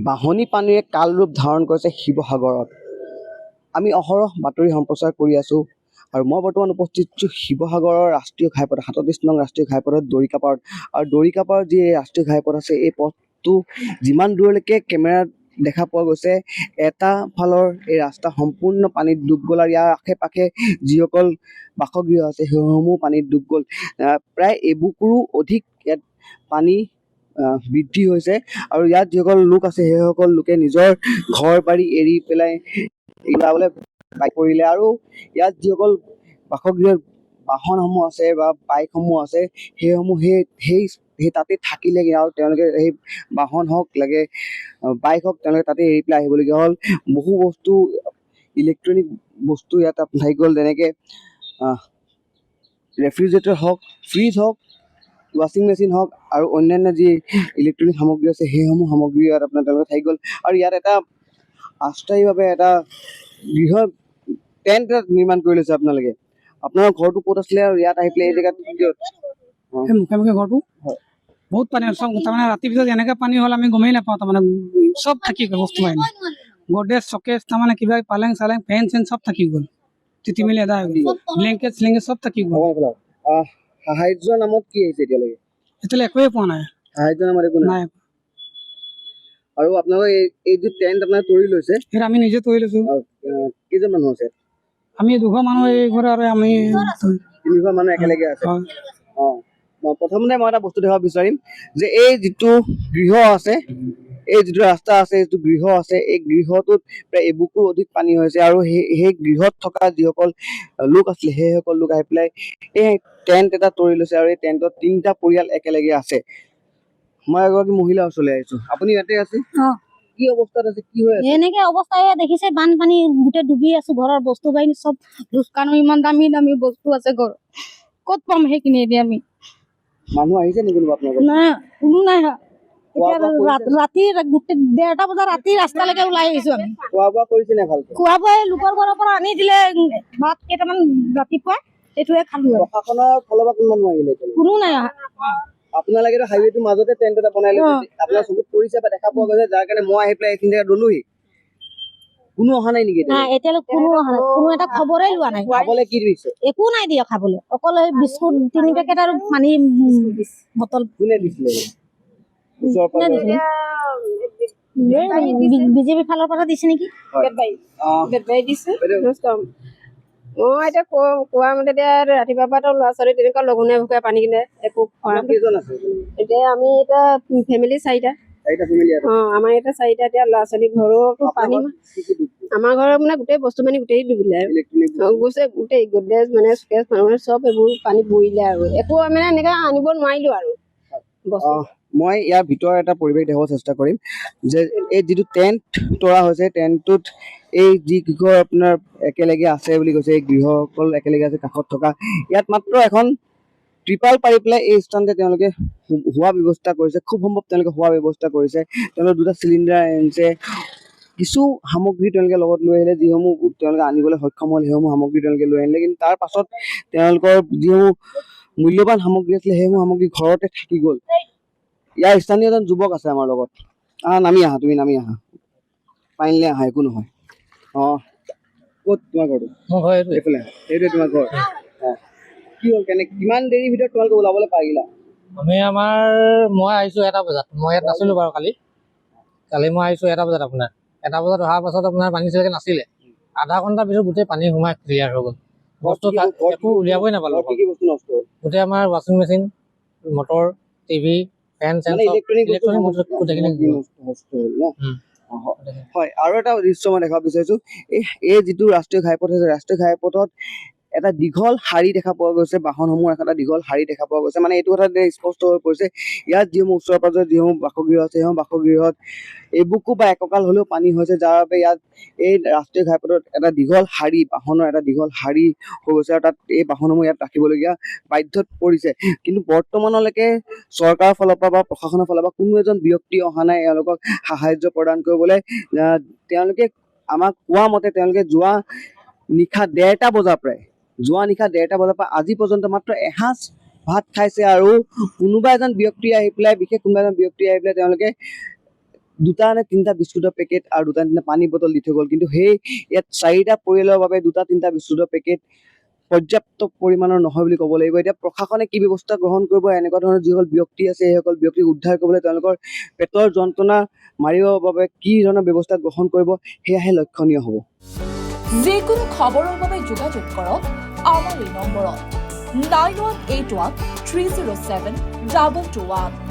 বাঢ়নী পানীৰে কাল ৰূপ ধাৰণ কৰিছে শিৱসাগৰত। আমি অহৰহ বাতৰি সম্প্ৰচাৰ কৰি আছোঁ আৰু মই বৰ্তমান উপস্থিত আছোঁ শিৱসাগৰৰ ৰাষ্ট্ৰীয় ঘাইপথ ৩৭ নং ৰাষ্ট্ৰীয় ঘাইপথত দৰিকাপাৰত। আৰু দৰিকাপাৰত যি ৰাষ্ট্ৰীয় ঘাইপথ আছে এই পথটো যিমান দূৰলৈকে কেমেৰাত দেখা পোৱা গৈছে এটা ফালৰ এই ৰাস্তা সম্পূৰ্ণ পানীত ডুব গ'ল আৰু ইয়াৰ আশে পাশে যিসকল বাসগৃহ আছে সেইসমূহ পানীত ডুব গ'ল। প্ৰায় এবুকুৰো অধিক ইয়াত পানী বৃদ্ধি হৈছে আৰু ইয়াত যিসকল লোক আছে সেইসকল লোকে নিজৰ ঘৰ বাৰী এৰি পেলাই ওলাবলৈ বাই কৰিলে আৰু ইয়াত যিসকল বাসগৃহৰ বাহনসমূহ আছে বা বাইকসমূহ আছে সেইসমূহ সেই তাতে থাকিলেগৈ আৰু তেওঁলোকে সেই বাহন হওক লাগে বাইক হওক তেওঁলোকে তাতে এৰি পেলাই আহিবলগীয়া হ'ল। বহু বস্তু ইলেক্ট্ৰনিক বস্তু ইয়াত থাকি গ'ল, যেনেকৈ ৰেফ্ৰিজাৰেটৰ হওক, ফ্ৰিজ হওক, ৱাশ্বিং মেচিন হওক আৰু অন্যান্য যি ইলেক্ট্ৰনিক সামগ্ৰী আছে সেইসমূহ সামগ্ৰী ইয়াত তেওঁলোকে থাকি গ'ল। আৰু ইয়াত এটা অস্থায়ীভাৱে এটা গৃহ টেণ্ট নিৰ্মাণ কৰি লৈছে আপোনালোকে। আপোনাৰ ঘৰটো ক'ত আছিলে আৰু ইয়াত আহি পেলাই এই জেগাত মুখে ঘৰটো বহুত পানী চব তাৰমানে ৰাতিৰ ভিতৰত এনেকৈ পানী হ'ল আমি গমেই নাপাওঁ। তাৰমানে চব থাকি গ'ল বস্তু বাহিনী, গড্ৰেজ চকেজ তাৰমানে কিবা পালেং চালেং ফেন চেন চব থাকি গ'ল, তিতি মেলি এটা ব্লেংকেট চেলেংকেট চব থাকি গ'ল। সাহায্যৰ নামত কি আহিছে এতিয়ালৈকে? এতিয়ালৈ একোৱেই পোৱা নাই। সাহায্যৰ নামত একো নাই। নাই। আৰু আপোনালোকে এই যি টেণ্ট আপোনাৰ তৰি লৈছে সেইটো আমি নিজে তৰি লৈছোঁ। কেইজন মানুহ আছে? আমি 200 মানুহ এই ঘৰে আৰু আমি 300 মানুহ একেলগে আছে। প্ৰথমতে মই এটা বস্তু দেখাব বিচাৰিম যে এই যিটো গৃহ আছে, এই যিটো ৰাস্তা আছে, যিটো গৃহ আছে, এই গৃহটোত প্ৰায় এবুকুৰ অধিক পানী হৈছে আৰু সেই গৃহত থকা যিসকল লোক আছিলে সেইসকল লোক আহি পেলাই এই টেণ্ট এটা তৰি লৈছে আৰু এই টেণ্টত 3টা পৰিয়াল একেলগে আছে। মই এগৰাকী মহিলাৰ ওচৰলৈ আহিছো। আপুনি ইয়াতে আছে? কি অৱস্থাত আছে, কি হৈ আছে? এনেকে অৱস্থা দেখিছে, বানপানী গোটেই ডুবি আছো। ঘৰৰ বস্তু বাহিনী চব দোকানো ইমান দামী দামী বস্তু আছে ঘৰত, ক'ত পাম সেইখিনি এতিয়া আমি? মানুহ আহিছে নেকি আপোনালোকৰ? নাই, কোনো নাই। ৰাতি গোটেই 1:30 বজাত ৰাতি ৰাস্তালৈকে ওলাই আহিছো আমি। খোৱা বোৱা কৰিছে নে ভালকে? খোৱা বোৱা লোকৰ ঘৰৰ পৰা আনি দিলে, ভাত কেইটামান ৰাতিপুৱা সেইটোৱে খালো। প্ৰশাসনৰ ফালৰ পৰা কোনো মানুহ আহিলে? কোনো নাই। আপোনালোকেতো হাইৱেটোৰ মাজতে টেণ্ট এটা বনাই লৈছে, আপোনাৰ চকুত পৰিছে বা দেখা পোৱা গৈছে, যাৰ কাৰণে মই আহি পেলাই এইখিনি জেগাত ৰলোহি। কোনো অহা নাই নেকি? এতিয়ালৈ কোনো অহা নাই, কোনো এটা খবৰেই লোৱা নাই। খাবলৈ কি দিছে? একো নাই দিয়া খাবলৈ, অকল বিস্কুট 3 পেকেট আৰু পানী বটল। কোনে দিছিলে? বিজেপি ফালৰ পৰা দিছে নেকি? দিছে। মই এতিয়া কোৱা মতে এতিয়া ৰাতিপুৱাৰ পৰা ল'ৰা ছোৱালী তেনেকুৱা লঘোণে ভোকে পানী কিনে একো এতিয়া আমি এতিয়া ফেমিলি 4টা। আমাৰ এতিয়া 4টা। এতিয়া ল'ৰা ছোৱালী ঘৰতো পানী, আমাৰ ঘৰৰ মানে গোটেই বস্তু মানে গোটেই ডুবিলে গোটেই গড্ৰেজ মানে চকেজ মানে চব এইবোৰ পানী বুৰিলে আৰু একো মানে এনেকে আনিব নোৱাৰিলো আৰু বস্তু। মই ইয়াৰ ভিতৰৰ এটা পৰিৱেশ দেখাব চেষ্টা কৰিম যে এই যিটো টেণ্ট তৰা হৈছে, টেণ্টটোত এই যি গৃহ আপোনাৰ একেলগে আছে বুলি কৈছে, এই গৃহসকল একেলগে আছে কাষত থকা, ইয়াত মাত্ৰ এখন ত্ৰিপাল পাৰি পেলাই এই স্থানতে তেওঁলোকে শোৱা ব্যৱস্থা কৰিছে। খুব সম্ভৱ তেওঁলোকে শোৱা ব্যৱস্থা কৰিছে। তেওঁলোকে 2টা চিলিণ্ডাৰ আনিছে, কিছু সামগ্ৰী তেওঁলোকে লগত লৈ আহিলে, যিসমূহ তেওঁলোকে আনিবলৈ সক্ষম হ'ল সেইসমূহ সামগ্ৰী তেওঁলোকে লৈ আনিলে। কিন্তু তাৰ পাছত তেওঁলোকৰ যিসমূহ মূল্যৱান সামগ্ৰী আছিলে সেইসমূহ সামগ্ৰী ঘৰতে থাকি গ'ল। ইয়াৰ স্থানীয় এজন যুৱক আছে আমাৰ লগত। নামি আহা, তুমি নামি আহা, পাৰিলে আহা, একো নহয়। ক'ত তোমাৰ ঘৰটো? মোৰ ঘৰ এইফালে। সেইটোৱে তোমাৰ ঘৰ? কি হ'ল, কিমান দেৰিৰ ভিতৰত তোমালোকে ওলাবলৈ পাৰিলা? মই আহিছোঁ 1টা বজাত। মই ইয়াত নাছিলোঁ বাৰু কালি মই আহিছোঁ 1টা বজাত। আপোনাৰ 1টা বজাত অহাৰ পাছত আপোনাৰ পানী চাগে নাছিলে। আধা ঘণ্টাৰ পিছত গোটেই পানী সোমাই ক্লিয়াৰ হৈ গ'ল। বস্তু একো উলিয়াবই নাপালোঁ। গোটেই আমাৰ ৱাশ্বিং মেচিন, মটৰ, টিভি, ফেন চেন, হয়। আৰু এটা দৃশ্য মই দেখাব বিচাৰিছো, এই যিটো ৰাষ্ট্ৰীয় ঘাইপথ আছে, ৰাষ্ট্ৰীয় ঘাইপথত এটা দীঘল শাৰী দেখা পোৱা গৈছে, বাহনসমূহ এটা দীঘল শাৰী দেখা পোৱা গৈছে। মানে এইটো কথা স্পষ্ট হৈ পৰিছে, ইয়াত যিসমূহ ওচৰে পাজৰে যিসমূহ বাসগৃহ আছে সেইসমূহ বাসগৃহত এবুকু বা একঁকাল হ'লেও পানী হৈছে, যাৰ বাবে ইয়াত এই ৰাষ্ট্ৰীয় ঘাইপথত এটা দীঘল শাৰী, বাহনৰ এটা দীঘল শাৰী হৈ গৈছে আৰু তাত এই বাহনসমূহ ইয়াত ৰাখিবলগীয়া বাধ্যত পৰিছে। কিন্তু বৰ্তমানলৈকে চৰকাৰৰ ফালৰ পৰা বা প্ৰশাসনৰ ফালৰ পৰা কোনো এজন ব্যক্তি অহা নাই এওঁলোকক সাহায্য প্ৰদান কৰিবলৈ। তেওঁলোকে আমাক কোৱা মতে তেওঁলোকে যোৱা নিশা 1:30 বজাৰ পৰা আজি পৰ্যন্ত মাত্ৰ এসাঁজ ভাত খাইছে আৰু কোনোবা এজন ব্যক্তি আহি পেলাই তেওঁলোকে দুটা নে তিনিটা বিস্কুটৰ পেকেট আৰু দুটা তিনিটা পানী বটল দি থৈ গ'ল, কিন্তু সেই ইয়াত 4টা পৰিয়ালৰ বাবে দুটা তিনিটা বিস্কুটৰ পেকেট পৰ্যাপ্ত পৰিমাণৰ নহয় বুলি ক'ব লাগিব। এতিয়া প্ৰশাসনে কি ব্যৱস্থা গ্ৰহণ কৰিব, এনেকুৱা ধৰণৰ যিসকল ব্যক্তি আছে সেইসকল ব্যক্তিক উদ্ধাৰ কৰিবলৈ তেওঁলোকৰ পেটৰ যন্ত্ৰণা মাৰিবৰ বাবে কি ধৰণৰ ব্যৱস্থা গ্ৰহণ কৰিব সেয়াহে লক্ষণীয় হ'ব। যিকোনো খবৰৰ বাবে যোগাযোগ কৰক আমাৰ এই নম্বৰত 9181 307 2221।